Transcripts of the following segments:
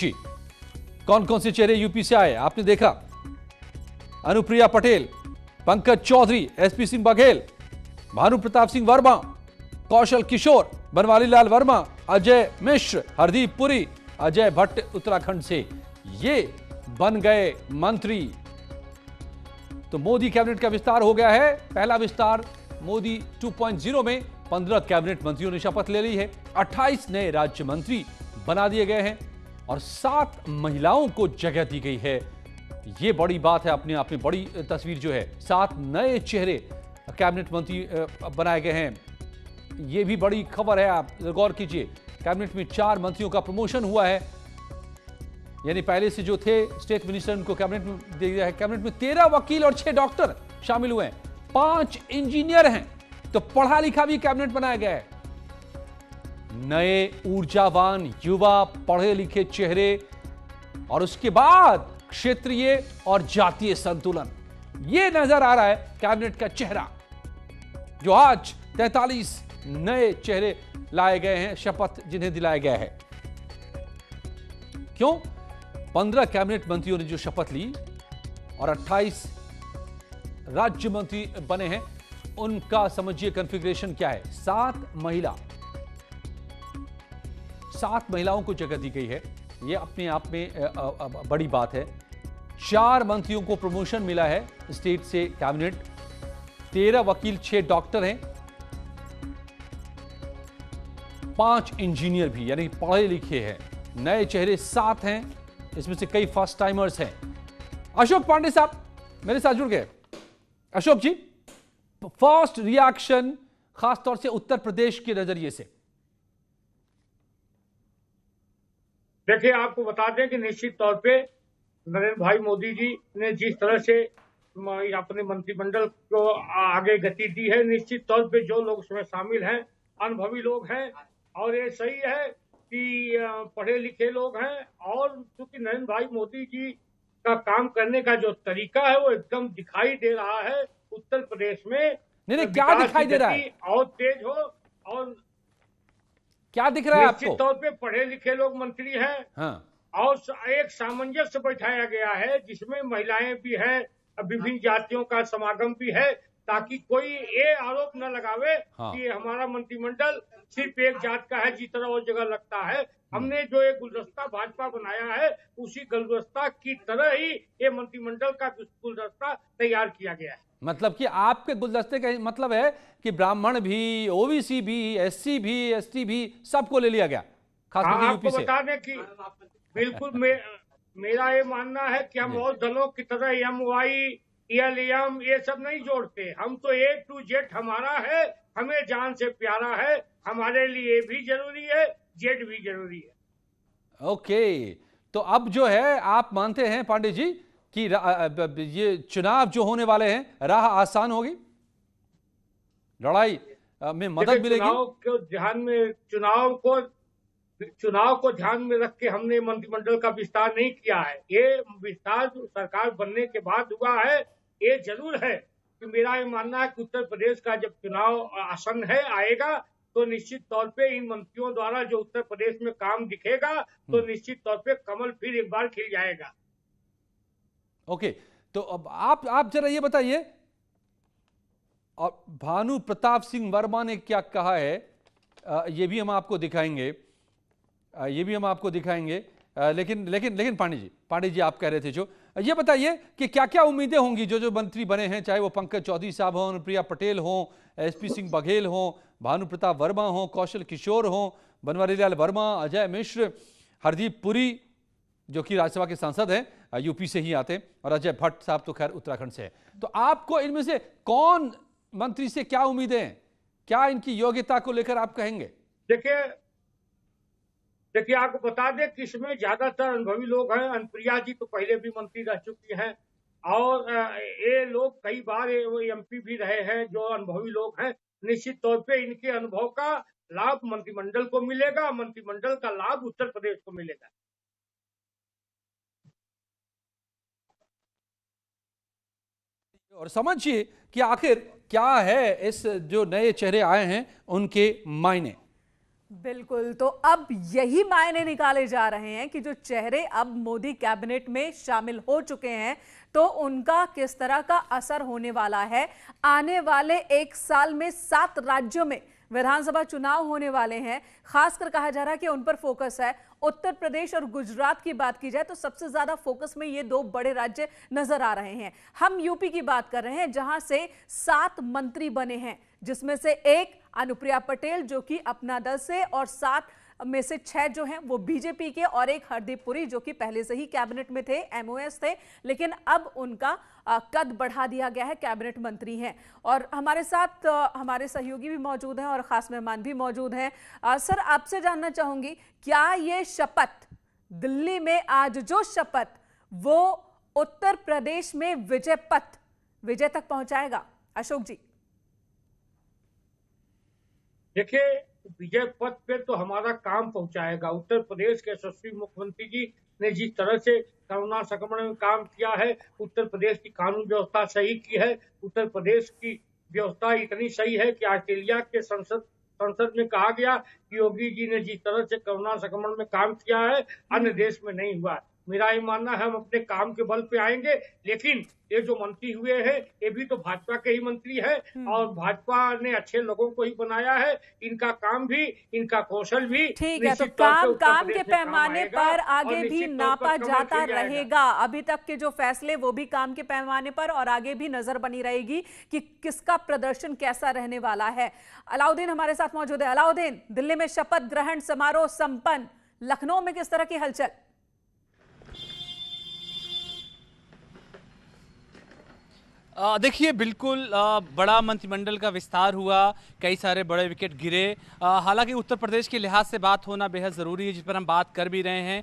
जी, कौन कौन से चेहरे यूपी से आए आपने देखा? अनुप्रिया पटेल, पंकज चौधरी, एसपी सिंह बघेल, भानु प्रताप सिंह वर्मा, कौशल किशोर, बनवारी लाल वर्मा, अजय मिश्र, हरदीप पुरी, अजय भट्ट उत्तराखंड से ये बन गए मंत्री। तो मोदी कैबिनेट का विस्तार हो गया है। पहला विस्तार मोदी 2.0 में 15 कैबिनेट मंत्रियों ने शपथ ले ली है। 28 नए राज्य मंत्री बना दिए गए हैं और 7 महिलाओं को जगह दी गई है। यह बड़ी बात है, अपने आप में बड़ी तस्वीर जो है। 7 नए चेहरे कैबिनेट मंत्री बनाए गए हैं, यह भी बड़ी खबर है। आप गौर कीजिए, कैबिनेट में 4 मंत्रियों का प्रमोशन हुआ है, यानी पहले से जो थे स्टेट मिनिस्टर उनको कैबिनेट में दे दिया है। कैबिनेट में 13 वकील और 6 डॉक्टर शामिल हुए हैं, 5 इंजीनियर हैं, तो पढ़ा लिखा भी कैबिनेट बनाया गया है। नए ऊर्जावान युवा पढ़े लिखे चेहरे और उसके बाद क्षेत्रीय और जातीय संतुलन, यह नजर आ रहा है कैबिनेट का चेहरा, जो आज 43 नए चेहरे लाए गए हैं, शपथ जिन्हें दिलाया गया है। क्यों? 15 कैबिनेट मंत्रियों ने जो शपथ ली और 28 राज्य मंत्री बने हैं, उनका समझिए कॉन्फ़िगरेशन क्या है। 7 महिलाओं को जगह दी गई है, यह अपने आप में बड़ी बात है। 4 मंत्रियों को प्रमोशन मिला है स्टेट से कैबिनेट, 13 वकील, 6 डॉक्टर हैं, 5 इंजीनियर भी, यानी पढ़े लिखे हैं। नए चेहरे 7 हैं, इसमें से कई फर्स्ट टाइमर्स हैं। अशोक पांडे साहब मेरे साथ जुड़ गए। अशोक जी, फर्स्ट रिएक्शन खासतौर से उत्तर प्रदेश के नजरिए से। देखिए, आपको बता दें कि निश्चित तौर पे नरेंद्र भाई मोदी जी ने जिस तरह से अपने मंत्रिमंडल को आगे गति दी है, निश्चित तौर पे जो लोग उसमें शामिल हैं अनुभवी लोग हैं, और ये सही है कि पढ़े लिखे लोग हैं। और क्योंकि नरेंद्र भाई मोदी जी का काम करने का जो तरीका है वो एकदम दिखाई दे रहा है उत्तर प्रदेश में। नहीं, क्या दिखाई दे रहा है और तेज हो, और क्या दिख रहा है आपको? निश्चित तौर पे पढ़े लिखे लोग मंत्री हैं। हाँ। और एक सामंजस्य बैठाया गया है जिसमें महिलाएं भी हैं, विभिन्न जातियों का समागम भी है, ताकि कोई ये आरोप न लगावे कि हमारा मंत्रिमंडल सिर्फ एक जात का है, जिस तरह वो जगह लगता है। हमने जो एक गुलदस्ता भाजपा बनाया है, उसी गुलदस्ता की तरह ही ये मंत्रिमंडल का गुलदस्ता तैयार किया गया है। मतलब कि आपके गुलदस्ते का मतलब है कि ब्राह्मण भी, ओबीसी भी, एससी भी, एसटी भी, सबको ले लिया गया, खासकर यूपी से। बता दें कि बिल्कुल मेरा ये मानना है कि हम और दलों की तरह MY, LM ये सब नहीं जोड़ते। हम तो A to Z हमारा है, हमें जान से प्यारा है, हमारे लिए भी जरूरी है, Z भी जरूरी है। ओके, तो अब जो है आप मानते हैं पांडे जी कि ये चुनाव जो होने वाले हैं, राह आसान होगी, लड़ाई में मदद मिलेगी? चुनाव को ध्यान में रख के हमने मंत्रिमंडल का विस्तार नहीं किया है। ये विस्तार सरकार बनने के बाद हुआ है। ये जरूर है कि मेरा ये मानना है कि उत्तर प्रदेश का जब चुनाव आसन है आएगा, तो निश्चित तौर पे इन मंत्रियों द्वारा जो उत्तर प्रदेश में काम दिखेगा, तो निश्चित तौर पे कमल फिर एक बार खिल जाएगा। ओके, तो अब आप जरा ये बताइए, और भानु प्रताप सिंह वर्मा ने क्या कहा है, ये भी हम आपको दिखाएंगे, लेकिन पांडे जी आप कह रहे थे, जो ये बताइए कि क्या क्या उम्मीदें होंगी जो मंत्री बने हैं, चाहे वो पंकज चौधरी साहब हों, अनुप्रिया पटेल हों, एसपी सिंह बघेल हों, भानु प्रताप वर्मा हों, कौशल किशोर हों, बनवारी लाल वर्मा, अजय मिश्र, हरदीप पुरी जो कि राज्यसभा के सांसद हैं, यूपी से ही आते हैं, और अजय भट्ट साहब तो खैर उत्तराखंड से हैं। तो आपको इनमें से कौन मंत्री से क्या उम्मीदें हैं, क्या इनकी योग्यता को लेकर आप कहेंगे? देखिए, आपको बता दें कि इसमें ज्यादातर अनुभवी लोग हैं। अनुप्रिया जी तो पहले भी मंत्री रह चुकी हैं, और ये लोग कई बार MP भी रहे हैं, जो अनुभवी लोग हैं। निश्चित तौर पे इनके अनुभव का लाभ मंत्रिमंडल को मिलेगा, मंत्रिमंडल का लाभ उत्तर प्रदेश को मिलेगा। और समझिए कि आखिर क्या है इस जो नए चेहरे आए हैं उनके मायने। बिल्कुल, तो अब यही मायने निकाले जा रहे हैं कि जो चेहरे अब मोदी कैबिनेट में शामिल हो चुके हैं तो उनका किस तरह का असर होने वाला है। आने वाले एक साल में 7 राज्यों में विधानसभा चुनाव होने वाले हैं। खासकर कहा जा रहा है कि उन पर फोकस है। उत्तर प्रदेश और गुजरात की बात की जाए तो सबसे ज्यादा फोकस में ये 2 बड़े राज्य नजर आ रहे हैं। हम यूपी की बात कर रहे हैं जहां से 7 मंत्री बने हैं, जिसमें से एक अनुप्रिया पटेल जो कि अपना दल से, और 7 में से 6 जो हैं वो बीजेपी के, और एक हरदीप पुरी जो कि पहले से ही कैबिनेट में थे, एमओएस थे, लेकिन अब उनका कद बढ़ा दिया गया है, कैबिनेट मंत्री हैं। और हमारे साथ हमारे सहयोगी भी मौजूद हैं और खास मेहमान भी मौजूद हैं। सर, आपसे जानना चाहूंगी, क्या ये शपथ दिल्ली में आज जो शपथ वो उत्तर प्रदेश में विजय तक पहुंचाएगा? अशोक जी। देखिए, विजय पथ पे तो हमारा काम पहुंचाएगा। उत्तर प्रदेश के यशस्वी मुख्यमंत्री जी ने जिस तरह से कोरोना संक्रमण में काम किया है, उत्तर प्रदेश की कानून व्यवस्था सही की है। उत्तर प्रदेश की व्यवस्था इतनी सही है कि ऑस्ट्रेलिया के संसद में कहा गया कि योगी जी ने जिस तरह से कोरोना संक्रमण में काम किया है, अन्य देश में नहीं हुआ। मेरा ये मानना है हम अपने काम के बल पे आएंगे, लेकिन ये जो मंत्री हुए हैं ये भी तो भाजपा के ही मंत्री है और भाजपा ने अच्छे लोगों को ही बनाया है। इनका काम भी, इनका कौशल भी ठीक है, तो काम के पैमाने पर आगे भी नापा जाता रहेगा। अभी तक के जो फैसले वो भी काम के पैमाने पर, और आगे भी नजर बनी रहेगी कि किसका प्रदर्शन कैसा रहने वाला है। अलाउद्दीन हमारे साथ मौजूद है। अलाउद्दीन, दिल्ली में शपथ ग्रहण समारोह संपन्न, लखनऊ में किस तरह की हलचल? देखिए, बिल्कुल बड़ा मंत्रिमंडल का विस्तार हुआ, कई सारे बड़े विकेट गिरे। हालांकि उत्तर प्रदेश के लिहाज से बात होना बेहद ज़रूरी है, जिस पर हम बात कर भी रहे हैं।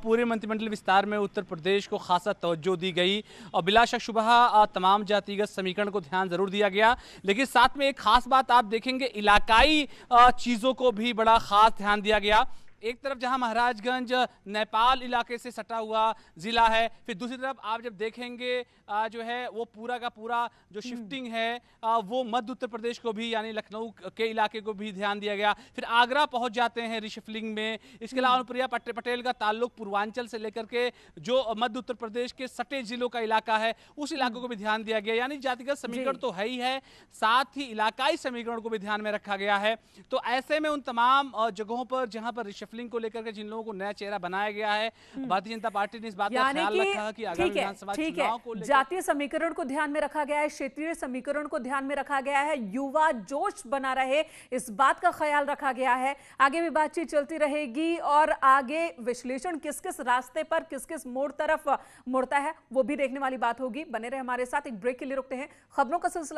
पूरे मंत्रिमंडल विस्तार में उत्तर प्रदेश को खासा तवज्जो दी गई और बिला शक शुबहा तमाम जातिगत समीकरण को ध्यान ज़रूर दिया गया। लेकिन साथ में एक खास बात आप देखेंगे, इलाकाई चीज़ों को भी बड़ा ख़ास ध्यान दिया गया। एक तरफ जहां महाराजगंज नेपाल इलाके से सटा हुआ जिला है, फिर दूसरी तरफ आप जब देखेंगे जो है वो पूरा का पूरा जो शिफ्टिंग है वो मध्य उत्तर प्रदेश को भी, यानी लखनऊ के इलाके को भी ध्यान दिया गया। फिर आगरा पहुंच जाते हैं रिशफलिंग में। इसके अलावा अनुप्रिया पटेल का ताल्लुक पूर्वांचल से लेकर के जो मध्य उत्तर प्रदेश के सटे जिलों का इलाका है उस इलाकों को भी ध्यान दिया गया। यानी जातिगत समीकरण तो है ही है, साथ ही इलाकाई समीकरण को भी ध्यान में रखा गया है। तो ऐसे में उन तमाम जगहों पर जहां पर रिशफलिंग को लेकर के जिन लोगों को नया चेहरा बनाया गया है, भारतीय जनता पार्टी ने इस बात का ख्याल रखा कि आगामी विधानसभा चुनाव को लेकर जातीय समीकरण को ध्यान में रखा गया है, क्षेत्रीय समीकरण को ध्यान में रखा गया है, युवा जोश बना रहे इस बात का ख्याल रखा गया है। आगे भी बातचीत चलती रहेगी और आगे विश्लेषण किस किस रास्ते पर, किस किस मोड़ तरफ मुड़ता है वो भी देखने वाली बात होगी। बने रहे हमारे साथ। एक ब्रेक के लिए रुकते हैं, खबरों का सिलसिला